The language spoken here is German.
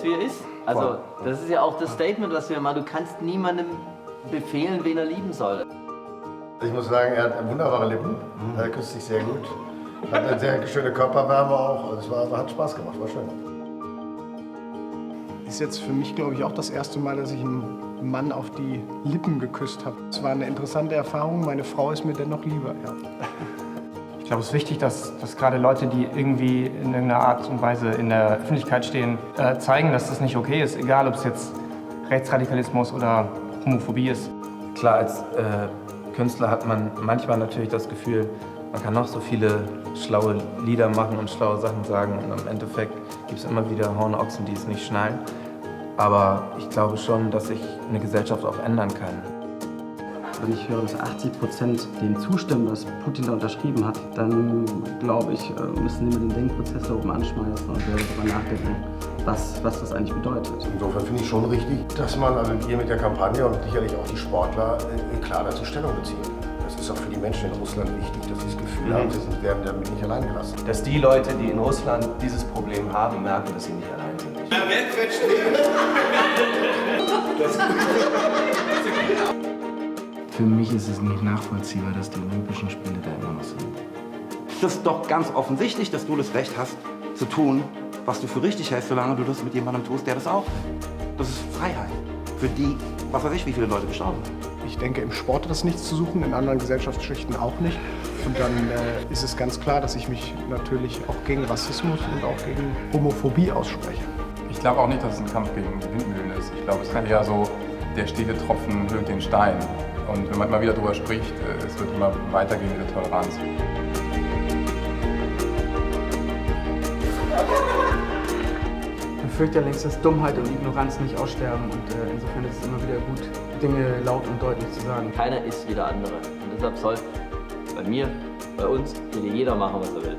wie er ist. Also das ist ja auch das Statement, was wir machen. Du kannst niemandem befehlen, wen er lieben soll. Ich muss sagen, er hat wunderbare Lippen. Er küsst sich sehr gut. Hat eine sehr schöne Körperwärme auch. Also hat Spaß gemacht, war schön. Ist jetzt für mich, glaube ich, auch das erste Mal, dass ich einen Mann auf die Lippen geküsst habe. Es war eine interessante Erfahrung. Meine Frau ist mir dennoch lieber. Ja. Ich glaube, es ist wichtig, dass gerade Leute, die irgendwie in irgendeiner Art und Weise in der Öffentlichkeit stehen, zeigen, dass das nicht okay ist, egal ob es jetzt Rechtsradikalismus oder Homophobie ist. Klar, als Künstler hat man manchmal natürlich das Gefühl, man kann noch so viele schlaue Lieder machen und schlaue Sachen sagen und im Endeffekt gibt es immer wieder Hornochsen, die es nicht schnallen. Aber ich glaube schon, dass sich eine Gesellschaft auch ändern kann. Wenn ich höre, dass 80% dem zustimmen, was Putin da unterschrieben hat, dann glaube ich, müssen die mit den Denkprozess da oben anschmeißen und darüber nachdenken, was das eigentlich bedeutet. Insofern finde ich schon richtig, dass man hier mit der Kampagne und sicherlich auch die Sportler klar dazu Stellung beziehen. Das ist auch für die Menschen in Russland wichtig, dass sie das Gefühl haben, sie werden damit nicht allein gelassen. Dass die Leute, die in Russland dieses Problem haben, merken, dass sie nicht allein sind. Für mich ist es nicht nachvollziehbar, dass die Olympischen Spiele da immer noch sind. Das ist doch ganz offensichtlich, dass du das Recht hast, zu tun, was du für richtig hältst, solange du das mit jemandem tust, der das auch will. Das ist Freiheit. Für die, was weiß ich, wie viele Leute gestorben sind. Ich denke, im Sport hat das nichts zu suchen, in anderen Gesellschaftsschichten auch nicht. Und dann ist es ganz klar, dass ich mich natürlich auch gegen Rassismus und auch gegen Homophobie ausspreche. Ich glaube auch nicht, dass es ein Kampf gegen Windmühlen ist. Ich glaube, es ist eher so, der stete Tropfen höhlt den Stein. Und wenn man immer wieder darüber spricht, es wird immer weitergehen mit der Toleranz. Man fürchtet ja längst, dass Dummheit und Ignoranz nicht aussterben. Und insofern ist es immer wieder gut, Dinge laut und deutlich zu sagen. Keiner ist wie der andere. Und deshalb soll bei mir, bei uns, jeder machen, was er will.